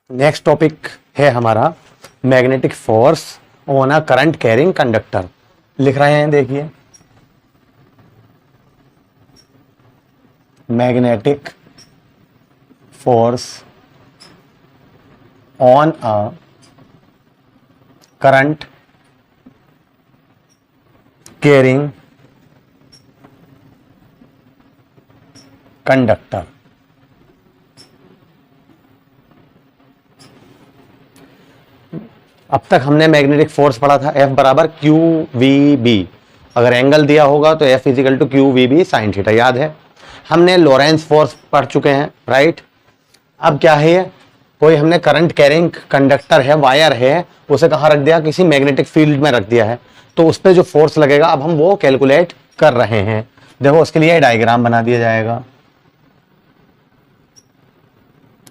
Next topic है हमारा magnetic force on a current carrying conductor. लिख रहे हैं, देखिए, magnetic force on a current carrying conductor. अब तक हमने मैग्नेटिक फोर्स पढ़ा था F बराबर क्यू वी बी। अगर एंगल दिया होगा तो F is equal to Q V B sine theta, याद है। हमने लॉरेंस फोर्स पढ़ चुके हैं, राइट। अब क्या है ये, कोई हमने करंट कैरिंग कंडक्टर है, वायर है, उसे कहाँ रख दिया, किसी मैग्नेटिक फील्ड में रख दिया है, तो उस पर जो फोर्स लगेगा अब हम वो कैलकुलेट कर रहे हैं। देखो उसके लिए डायग्राम बना दिया जाएगा।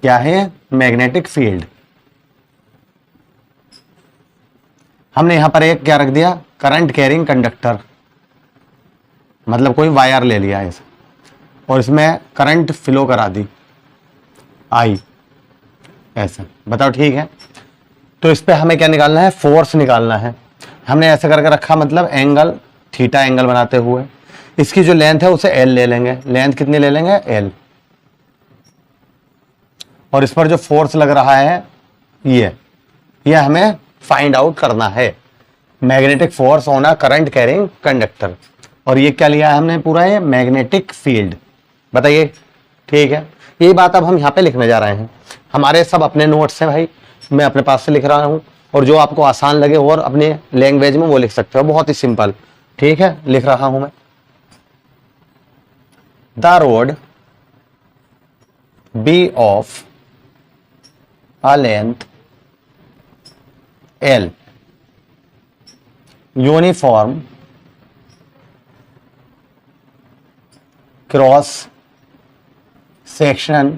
क्या है, मैग्नेटिक फील्ड। हमने यहां पर एक क्या रख दिया, करंट कैरिंग कंडक्टर, मतलब कोई वायर ले लिया ऐसा और इसमें करंट फ्लो करा दी आई, ऐसा। बताओ ठीक है। तो इस पे हमें क्या निकालना है, फोर्स निकालना है। हमने ऐसे करके रखा, मतलब एंगल थीटा एंगल बनाते हुए इसकी जो लेंथ है उसे एल ले लेंगे। लेंथ कितनी ले लेंगे, एल। और इस पर जो फोर्स लग रहा है ये हमें फाइंड आउट करना है, magnetic force on a current carrying conductor. और ये क्या लिया है हमने, पूरा ये मैग्नेटिक फील्ड। बताइए ठीक है। यही बात अब हम यहाँ पे लिखने जा रहे हैं। हमारे सब अपने नोट्स हैं भाई, मैं अपने पास से लिख रहा हूँ, और जो आपको आसान लगे और अपने लैंग्वेज में वो लिख सकते हो, बहुत ही सिंपल। ठीक है, लिख रहा हूं मैं। The rod be of a length L, uniform cross section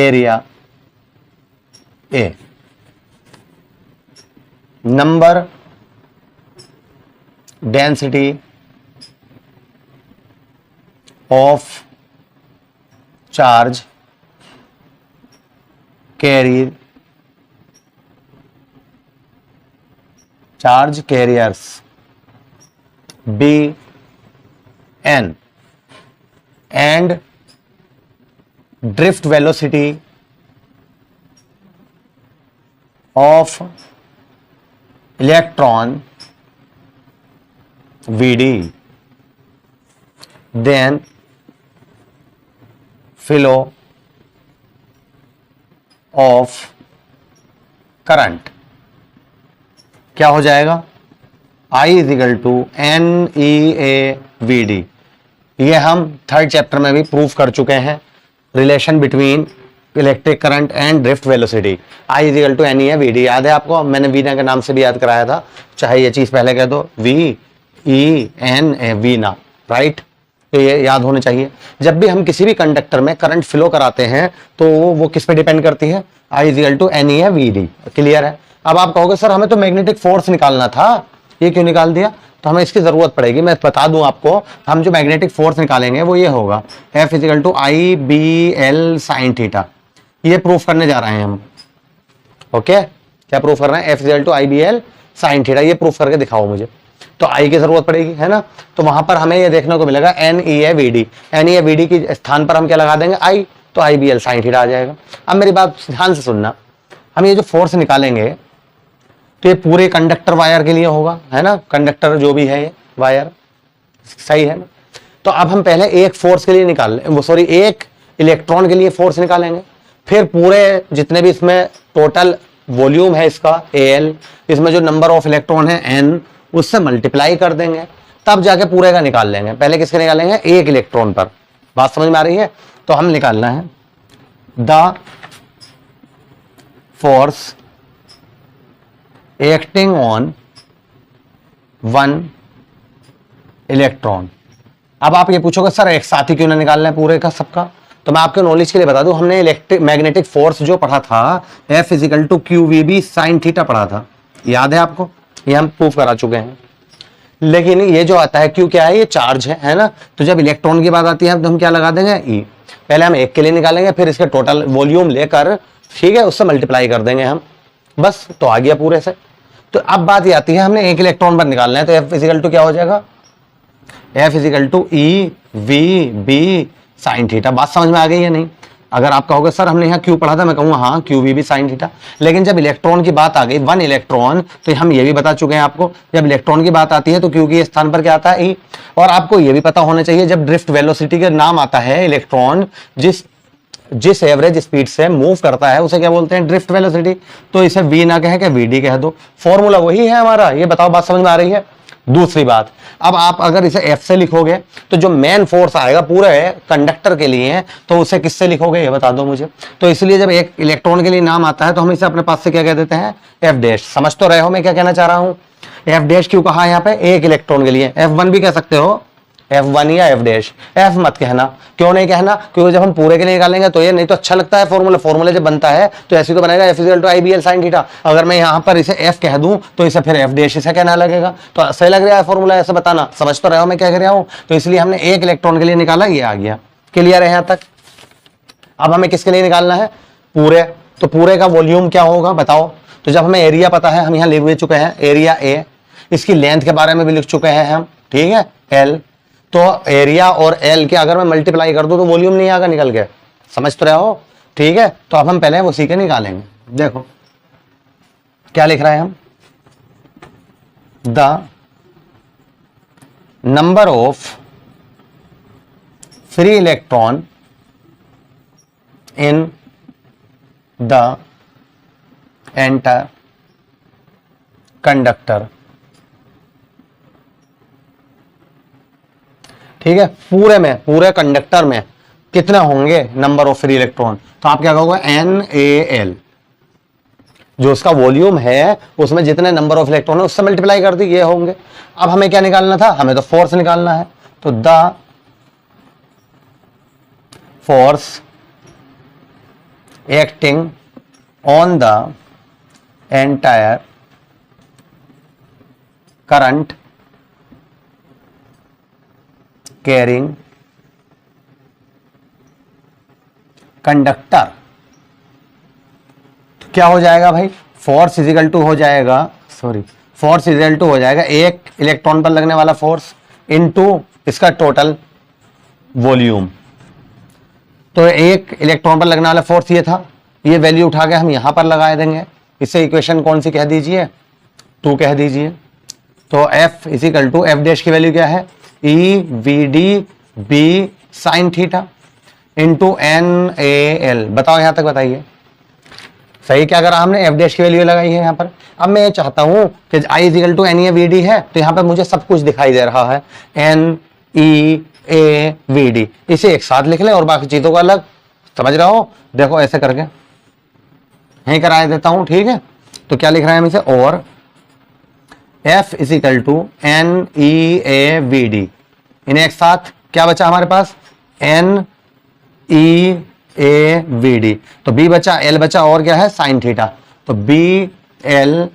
area A, number density of charge charge carriers B N, and drift velocity of electron VD, then flow of current क्या हो जाएगा, I equal to N E A V D. ये हम third chapter में भी proof कर चुके हैं, relation between electric current and drift velocity. I equal to N E A V D, याद है आपको, मैंने वीना के नाम से भी याद कराया था, चाहे ये चीज पहले कह दो, V E N A Veena, right. तो ये याद होने चाहिए। जब भी हम किसी भी कंडक्टर में करंट फ्लो कराते हैं तो वो किस पे डिपेंड करती है, I equal to N E है वी डी। क्लियर है। अब आप कहोगे सर हमें तो मैग्नेटिक फोर्स निकालना था, ये क्यों निकाल दिया, तो हमें इसकी जरूरत पड़ेगी। मैं बता दूं आपको, हम जो मैग्नेटिक फोर्स निकालेंगे वो ये होगा, F is equal to I B L sine theta. ये प्रूफ करने जा रहे हैं हम। ओके, क्या प्रूफ कर रहे हैं, F is equal to I B L sine theta. ये प्रूफ करके दिखाओ मुझे। तो आई की जरूरत पड़ेगी, है ना। तो वहां पर हमें ये देखने को मिलेगा N E A V D. N E A V D की स्थान पर हम क्या लगा देंगे, आई, तो I B L sine theta आ जाएगा। अब मेरी बात ध्यान से सुनना, हम ये जो फोर्स निकालेंगे तो ये पूरे कंडक्टर वायर के लिए होगा, है ना। कंडक्टर जो भी है ये वायर, सही है ना। तो अब हम पहले एक फोर्स के लिए एक इलेक्ट्रॉन के लिए फोर्स निकालेंगे, फिर पूरे जितने भी इसमें टोटल वॉल्यूम है इसका एल, इसमें जो नंबर ऑफ इलेक्ट्रॉन है एन, उससे मल्टीप्लाई कर देंगे, तब जाके पूरे का निकाल लेंगे। पहले किसके निकालेंगे, एक इलेक्ट्रॉन पर। बात समझ में आ रही है। तो हम निकालना है the force acting on one electron. अब आप ये पूछोगे सर एक साथ ही क्यों ना निकालना है पूरे का सबका, तो मैं आपके नॉलेज के लिए बता दूं, हमने इलेक्ट्रिक मैग्नेटिक फोर्स जो पढ़ा था F is equal to Q V B sine theta पढ़ा था, याद है आपको, ये हम प्रूफ करा चुके हैं। लेकिन ये जो आता है क्यू क्या है, ये चार्ज है ना। तो जब इलेक्ट्रॉन की बात आती है तो हम क्या लगा देंगे, ई। पहले हम एक के लिए निकालेंगे, फिर इसके टोटल वॉल्यूम लेकर ठीक है, उससे मल्टीप्लाई कर देंगे हम, बस तो आ गया पूरे से। तो अब बात ये आती है हमने एक इलेक्ट्रॉन पर निकालना है, तो एफ इजिकल टू क्या हो जाएगा, F equal to E V B sine theta. बात समझ में आ गई है नहीं? अगर आप कहोगे सर हमने यहाँ क्यू पढ़ा था, मैं कहूँगा हाँ क्यू वी भी साइन थीटा। लेकिन जब इलेक्ट्रॉन की बात आ गई, वन इलेक्ट्रॉन, तो हम ये भी बता चुके हैं आपको, जब इलेक्ट्रॉन की बात आती है तो क्यू के स्थान पर क्या आता है, ई। और आपको ये भी पता होना चाहिए, जब ड्रिफ्ट वेलोसिटी का नाम आता है, इलेक्ट्रॉन जिस एवरेज स्पीड से मूव करता है उसे क्या बोलते हैं, ड्रिफ्ट वेलोसिटी। तो इसे वी ना कहे, वीडी कह दो, फॉर्मूला वही है हमारा। ये बताओ बात समझ में आ रही है? दूसरी बात, अब आप अगर इसे एफ से लिखोगे तो जो मेन फोर्स आएगा पूरे कंडक्टर के लिए, तो उसे किससे लिखोगे ये बता दो मुझे। तो इसलिए जब एक इलेक्ट्रॉन के लिए नाम आता है तो हम इसे अपने पास से क्या कह देते हैं, एफ डैश। समझ तो रहे हो मैं क्या कहना चाह रहा हूं? एफ डैश क्यों कहा यहाँ पे, एक इलेक्ट्रॉन के लिए। एफ वन भी कह सकते हो, एफ वन या एफ डैश, एफ मत कहना। क्यों नहीं कहना? क्योंकि जब हम पूरे के लिए निकालेंगे तो ये नहीं तो अच्छा लगता है फॉर्मूला जब बनता है तो ऐसे तो बनेगा F equal to I B L sine theta. अगर मैं यहाँ पर इसे एफ कह दूं तो इसे फिर एफ डैश इसे कहना लगेगा, तो सही लग रहा है फॉर्मूला ऐसे बताना। समझ तो रहे हो मैं क्या कह रहा हूं? तो इसलिए हमने एक इलेक्ट्रॉन के लिए निकाला, ये आ गया। क्लियर है यहाँ तक? अब हमें किसके लिए निकालना है, पूरे। तो पूरे का वॉल्यूम क्या होगा बताओ? तो जब हमें एरिया पता है, हम यहाँ लिख चुके हैं एरिया ए, इसकी लेंथ के बारे में भी लिख चुके हैं हम, ठीक है, एल। तो एरिया और एल के अगर मैं मल्टीप्लाई कर दूं तो वॉल्यूम नहीं आएगा निकल के। समझ तो रहे हो? ठीक है, तो अब हम पहले वो सी के निकालेंगे। देखो क्या लिख रहा है हम, the number of free electron in the entire conductor. ठीक है, पूरे कंडक्टर में कितने होंगे नंबर ऑफ फ्री इलेक्ट्रॉन? तो आप क्या कहोगे, एन ए एल, जो उसका वॉल्यूम है उसमें जितने नंबर ऑफ इलेक्ट्रॉन है उससे मल्टीप्लाई कर दी, ये होंगे। अब हमें क्या निकालना था, हमें तो फोर्स निकालना है। तो the force acting on the entire current carrying conductor. तो क्या हो जाएगा भाई, फोर्स इजिकल टू हो जाएगा, फोर्स इजिकल टू हो जाएगा एक इलेक्ट्रॉन पर लगने वाला फोर्स इनटू इसका टोटल वॉल्यूम। तो एक इलेक्ट्रॉन पर लगने वाला फोर्स ये था, ये वैल्यू उठा के हम यहां पर लगा देंगे। इसे इक्वेशन कौन सी कह दीजिए, 2 कह दीजिए। तो F is equal to F dash की वैल्यू क्या है, E V D B sine theta into N A L. बताओ यहां तक बताइए, सही क्या करा हमने, एफ डैश की वैल्यू लगाई है यहाँ पर। अब मैं ये चाहता हूं कि I is equal to N A V D है, तो यहाँ पर मुझे सब कुछ दिखाई दे रहा है, N E A V D, इसे एक साथ लिख लें और बाकी चीजों को अलग। समझ रहा हो? देखो ऐसे करके यहीं करा देता हूं, ठीक है। तो क्या लिख रहे हैं हम इसे, और F is equal to N E A V D, इन्हें एक साथ क्या बचा हमारे पास, N E A V D. तो B बचा, L बचा, और क्या है, साइन थीटा। तो बी एल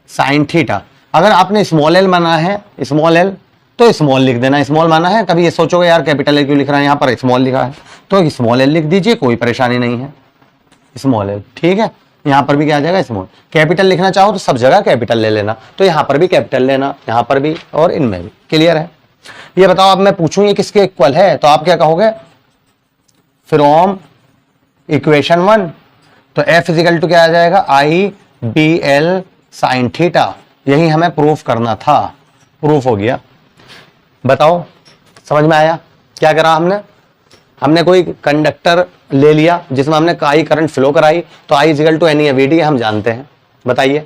साइन थीटा। अगर आपने स्मॉल एल माना है, स्मॉल एल, तो स्मॉल लिख देना। स्मॉल माना है, कभी ये सोचोगे यार कैपिटल एल क्यों लिख रहा है, यहाँ पर स्मॉल लिखा है, तो स्मॉल एल लिख दीजिए, कोई परेशानी नहीं है, स्मॉल एल, ठीक है। यहां पर भी क्या आ जाएगा, स्मॉल। कैपिटल लिखना चाहो तो सब जगह कैपिटल ले लेना, तो यहां पर भी कैपिटल लेना, यहां पर भी और इनमें भी। क्लियर है? ये बताओ, अब मैं पूछूं ये किसके इक्वल है, तो आप क्या कहोगे, फ्रॉम इक्वेशन 1। तो F इजिकल टू क्या आ जाएगा, आई बी एल साइन थीटा। यही हमें प्रूफ करना था, प्रूफ हो गया। बताओ समझ में आया क्या करा हमने कोई कंडक्टर ले लिया जिसमें हमने आई करंट फ्लो कराई, तो I is equal to N E V D हम जानते हैं, बताइए।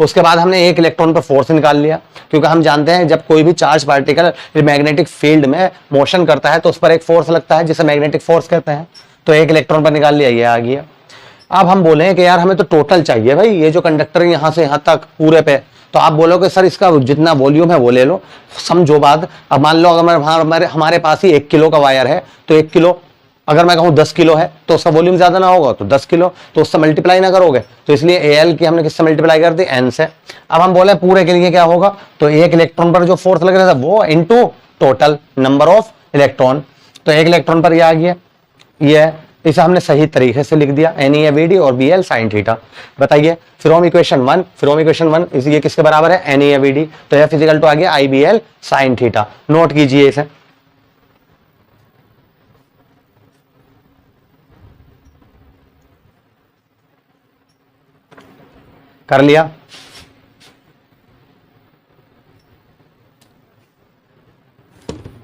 उसके बाद हमने एक इलेक्ट्रॉन पर फोर्स निकाल लिया, क्योंकि हम जानते हैं जब कोई भी चार्ज पार्टिकल मैग्नेटिक फील्ड में मोशन करता है तो उस पर एक फोर्स लगता है जिसे मैग्नेटिक फोर्स कहते हैं। तो एक इलेक्ट्रॉन पर निकाल लिया, ये आ गया। अब हम बोले कि यार हमें तो टोटल चाहिए भाई, ये जो कंडक्टर है यहाँ से यहाँ तक पूरे पे, तो आप बोलोगे सर इसका जितना वॉल्यूम है वो ले लो। समझो बात, अब मान लो अगर हमारे पास ही 1 किलो का वायर है, तो 1 किलो अगर मैं कहूँ 10 किलो है तो उसका वॉल्यूम ज्यादा ना होगा, तो 10 किलो, तो उससे मल्टीप्लाई ना करोगे, तो इसलिए एल की हमने किससे मल्टीप्लाई कर दी, एन से। अब हम बोले पूरे के लिए क्या होगा, तो एक इलेक्ट्रॉन पर जो फोर्स लग रहा था वो into total number of electron. तो एक इलेक्ट्रॉन पर ये आ गया, ये इसे हमने सही तरीके से लिख दिया, NEAVD और BL sin थीटा। बताइए फ्रॉम इक्वेशन 1 ये किसके बराबर है, NEAVD, तो F इजिकल टू आ गया IBL sin थीटा। नोट कीजिए इसे। कर लिया।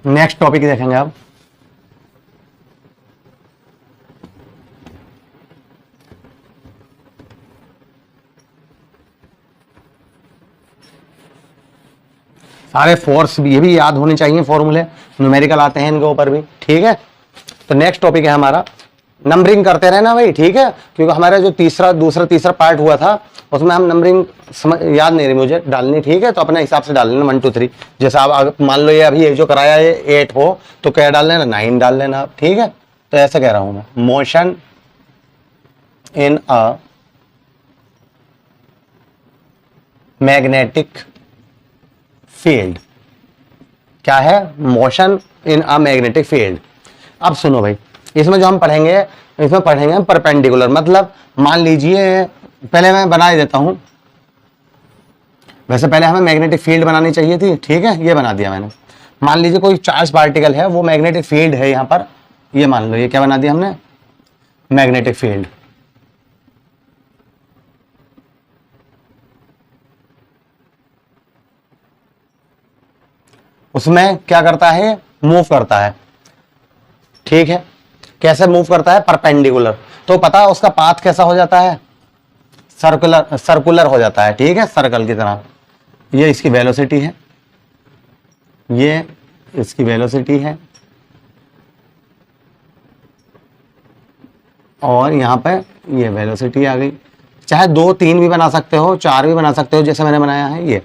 नेक्स्ट टॉपिक देखेंगे आप। सारे फोर्स ये भी याद होने चाहिए, फॉर्मूले न्यूमेरिकल आते हैं इनके ऊपर भी, ठीक है। तो नेक्स्ट टॉपिक है हमारा, नंबरिंग करते रहना भाई, ठीक है, क्योंकि हमारा जो तीसरा पार्ट हुआ था उसमें हम नंबरिंग याद नहीं रही मुझे डालनी, ठीक है, तो अपने हिसाब से डाल लेना 1 2 3। जैसे आप मान लो ये अभी जो कराया है 8 हो तो क्या डाल लेना, 9 डाल लेना, ठीक है। तो ऐसा कह रहा हूं मैं, motion in a magnetic field, क्या है, motion in a magnetic field. अब सुनो भाई, इसमें जो हम पढ़ेंगे, इसमें पढ़ेंगे परपेंडिकुलर, मतलब मान लीजिए, पहले मैं बना ही देता हूं, वैसे पहले हमें मैग्नेटिक फील्ड बनानी चाहिए थी, ठीक है, ये बना दिया मैंने। मान लीजिए कोई चार्ज पार्टिकल है, वो मैग्नेटिक फील्ड है यहां पर, ये मान लो, ये क्या बना दिया हमने, मैग्नेटिक फील्ड। उसमें क्या करता है, मूव करता है, ठीक है। कैसे मूव करता है, परपेंडिकुलर, तो पता है उसका पाथ कैसा हो जाता है, सर्कुलर हो जाता है, ठीक है, सर्कल की तरह। ये इसकी वेलोसिटी है, ये इसकी वेलोसिटी है, और यहां पे ये वेलोसिटी आ गई। चाहे 2 3 भी बना सकते हो, 4 भी बना सकते हो, जैसे मैंने बनाया है ये।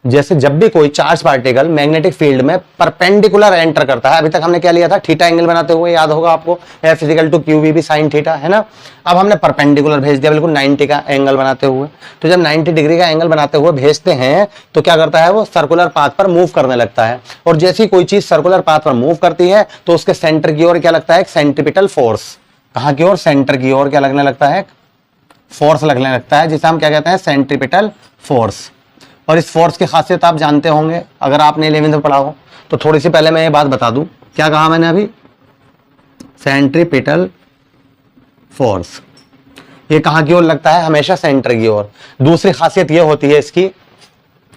जैसे जब भी कोई चार्ज पार्टिकल मैग्नेटिक फील्ड में परपेंडिकुलर एंटर करता है, अभी तक हमने क्या लिया था, थीटा एंगल बनाते हुए, याद होगा आपको, F is equal to QVB sin theta, है ना। अब हमने परपेंडिकुलर भेज दिया बिल्कुल 90 का एंगल बनाते हुए। तो जब 90 डिग्री का एंगल बनाते हुए भेजते हैं तो क्या करता है, वो सर्कुलर पाथ पर मूव करने लगता है, और जैसी कोई चीज सर्कुलर पाथ पर मूव करती है तो उसके सेंटर की ओर क्या लगता है, एक सेंट्रीपिटल फोर्स। कहां की ओर, सेंटर की ओर क्या लगने लगता है, फोर्स लगने लगता है, जिसे हम क्या कहते हैं, सेंट्रीपिटल फोर्स। और इस फोर्स की खासियत आप जानते होंगे, अगर आपने 11वीं में पढ़ा हो तो। थोड़ी सी पहले मैं ये बात बता दूं, क्या कहा मैंने अभी, सेंट्रीपिटल फोर्स, ये कहां की ओर लगता है, हमेशा सेंटर की ओर। दूसरी खासियत ये होती है इसकी,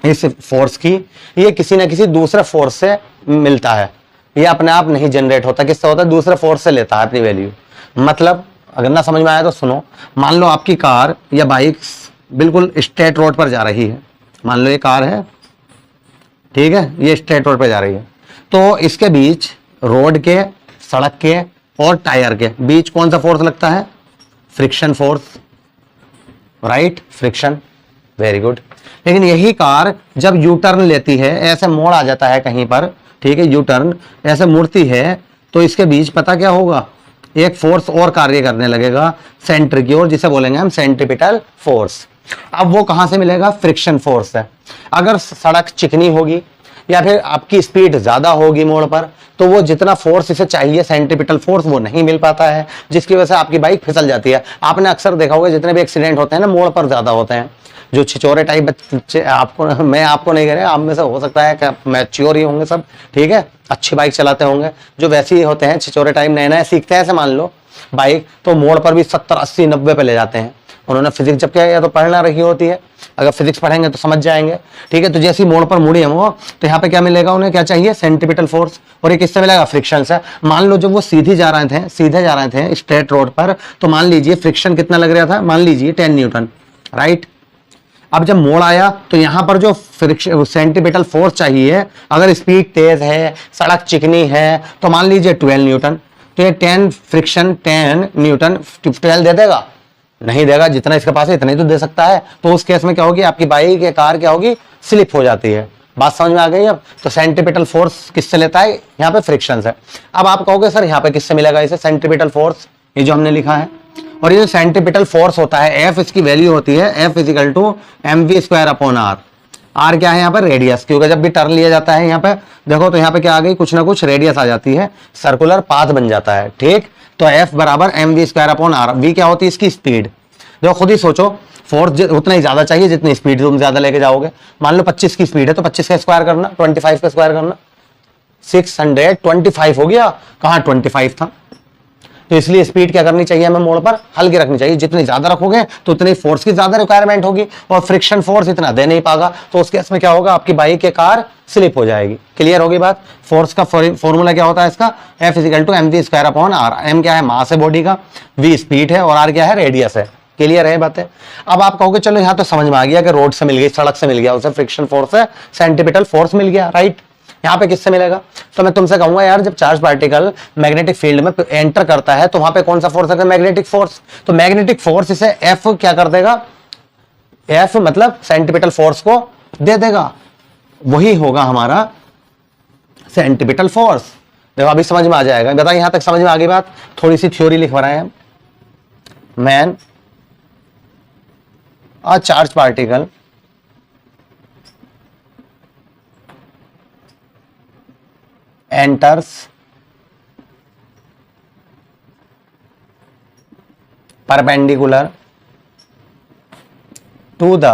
इस फोर्स की, ये किसी ना किसी दूसरे फोर्स से मिलता है, ये अपने आप नहीं जनरेट होता। किससे होता है, दूसरे फोर्स से लेता है अपनी वैल्यू। मतलब अगर ना समझ में आया तो सुनो, मान लो आपकी कार या बाइक बिल्कुल स्ट्रेट रोड पर जा रही है, मान लो ये कार है, ठीक है, ये स्ट्रेट रोड पे जा रही है, तो इसके बीच रोड के, सड़क के और टायर के बीच कौन सा फोर्स लगता है, friction force, right, friction, very good. लेकिन यही कार जब यू टर्न लेती है, ऐसे मोड़ आ जाता है कहीं पर, ठीक है, यू टर्न ऐसे मुड़ती है, तो इसके बीच पता क्या होगा, एक फोर्स और कार्य करने लगेगा सेंटर की ओर, जिसे बोलेंगे हम सेंट्रीपिटल फोर्स। अब वो कहां से मिलेगा, फ्रिक्शन फोर्स है। अगर सड़क चिकनी होगी या फिर आपकी स्पीड ज्यादा होगी मोड़ पर, तो वो जितना फोर्स इसे चाहिए सेंट्रीपिटल फोर्स, वो नहीं मिल पाता है, जिसकी वजह से आपकी बाइक फिसल जाती है। आपने अक्सर देखा होगा जितने भी एक्सीडेंट होते हैं ना, मोड़ पर ज्यादा होते हैं। जो छिचोरे टाइप बच्चे, आपको, मैं आपको नहीं कह रहा, आप में से हो सकता है कि मैच्योर ही होंगे सब, ठीक है, अच्छी बाइक चलाते होंगे, जो वैसे ही होते हैं छिचोरे टाइप, नए नए सीखते हैं, ऐसे मान लो बाइक, तो मोड़ पर भी 70 80 90 पे ले जाते हैं। उन्होंने फिजिक्स जब क्या, या तो पढ़ना रखी होती है, अगर फिजिक्स पढ़ेंगे तो समझ जाएंगे, ठीक है। तो जैसी मोड़ पर मुड़ी हम वो, तो यहाँ पे क्या मिलेगा उन्हें, क्या चाहिए, सेंट्रीपिटल फोर्स, और ये किससे मिलेगा, फ्रिक्शन से। मान लो जब वो सीधे जा रहे थे स्ट्रेट रोड पर, तो मान लीजिए फ्रिक्शन कितना लग रहा था, मान लीजिए 10 न्यूटन, राइट। अब जब मोड़ आया तो यहां पर जो फ्रिक्शन सेंट्रीपिटल फोर्स चाहिए, अगर स्पीड तेज है, सड़क चिकनी है, तो मान लीजिए 12 न्यूटन। तो ये 10 फ्रिक्शन 10 न्यूटन 12 दे देगा, नहीं देगा, जितना इसके पास है इतना ही तो दे सकता है। तो उस केस में क्या होगी, आपकी बाइक या कार क्या होगी, स्लिप हो जाती है। बात समझ में आ गई अब। तो सेंट्रीपिटल फोर्स किससे लेता है, यहाँ पे फ्रिक्शन से। अब आप कहोगे सर यहाँ पे किससे मिलेगा इसे, सेंट्रीपिटल फोर्स, ये जो हमने लिखा है। और ये सेंट्रीपिटल फोर्स होता है, एफ इसकी वैल्यू होती है, F is equal to mv²/r। R क्या है यहाँ पर, रेडियस, क्योंकि जब भी टर्न लिया जाता है यहाँ पे देखो, तो यहाँ पे क्या आ गई, कुछ ना कुछ रेडियस आ जाती है, सर्कुलर पाथ बन जाता है, ठीक। तो F बराबर mv square upon R. v क्या होती है इसकी स्पीड। देखो खुद ही सोचो, फोर्स उतना ही ज्यादा चाहिए जितनी स्पीड तुम ज्यादा लेके जाओगे। मान लो 25 की स्पीड है तो 25 का स्क्वायर करना, 25 का स्क्वायर करना, 625 हो गया। कहां 25 था। तो इसलिए स्पीड क्या करनी चाहिए हमें मोड़ पर हल्की रखनी चाहिए। जितनी ज्यादा रखोगे तो उतनी फोर्स की ज्यादा रिक्वायरमेंट होगी और फ्रिक्शन फोर्स इतना दे नहीं पाएगा, तो उस केस में क्या होगा, आपकी बाइक या कार स्लिप हो जाएगी। क्लियर होगी बात। फोर्स का फॉर्मूला क्या होता है इसका, F is equal to mv square upon R. m क्या है, मास है बॉडी का, v स्पीड है और r क्या है, रेडियस है। क्लियर है बातें। अब आप कहोगे चलो यहां तो समझ में आ गया कि रोड से मिल गई, सड़क से मिल गया, उसे फ्रिक्शन फोर्स है, सेंटीपिटल फोर्स मिल गया, राइट। यहां पे किससे मिलेगा, तो मैं तुमसे कहूंगा यार जब चार्ज पार्टिकल मैग्नेटिक फील्ड में एंटर करता है तो वहां पे कौन सा फोर्स है, मैग्नेटिक फोर्स। तो मैग्नेटिक फोर्स इसे F क्या कर देगा, F मतलब सेंटीपिटल फोर्स को दे देगा, वही होगा हमारा सेंटीपिटल फोर्स। देखो अभी समझ में आ जाएगा। बता यहां तक समझ में आ गई बात। थोड़ी सी थ्योरी लिख रहे हैं। Man a charge particle enters perpendicular to the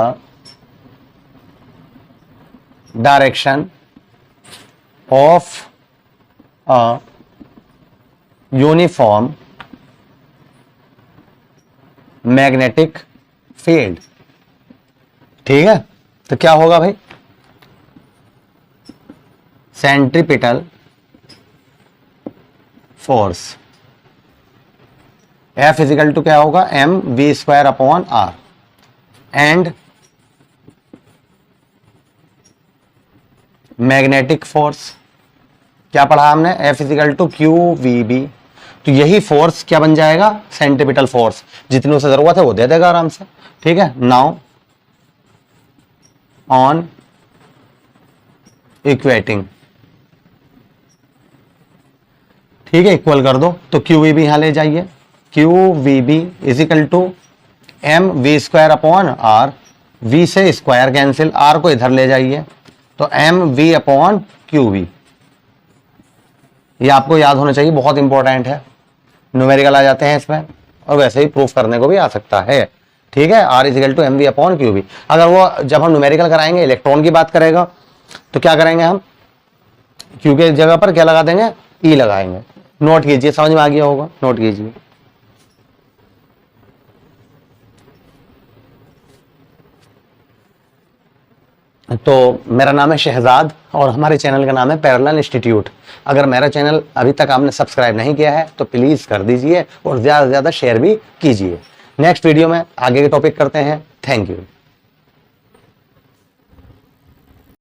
direction of a uniform magnetic field। ठीक है, तो क्या होगा भाई, centripetal force F is equal to क्या होगा, mv square upon R. And magnetic force क्या पढ़ा हमने, F इजिकल टू qvb। तो यही फोर्स क्या बन जाएगा, सेंट्रीपिटल फोर्स। जितनी उसे जरूरत है वो दे देगा आराम से। ठीक है, नाउ ऑन इक्वेटिंग, ठीक है, इक्वल कर दो। तो QVB यहां ले जाइए, QVB equal to mv square upon R. v से स्क्वायर कैंसिल, r को इधर ले जाइए, तो mv अपॉन QV। ये आपको याद होना चाहिए, बहुत इंपॉर्टेंट है। न्यूमेरिकल आ जाते हैं इसमें और वैसे ही प्रूफ करने को भी आ सकता है। ठीक है, R equal to mv upon QV। अगर वो जब हम न्यूमेरिकल कराएंगे इलेक्ट्रॉन की बात करेगा तो क्या करेंगे हम, Q के जगह पर क्या लगा देंगे, E लगाएंगे। नोट कीजिए, समझ में आ गया होगा, नोट कीजिए। तो मेरा नाम है शहजाद और हमारे चैनल का नाम है पैरेलल इंस्टीट्यूट। अगर मेरा चैनल अभी तक आपने सब्सक्राइब नहीं किया है तो प्लीज कर दीजिए और ज्यादा से ज्यादा शेयर भी कीजिए। नेक्स्ट वीडियो में आगे के टॉपिक करते हैं। Thank you.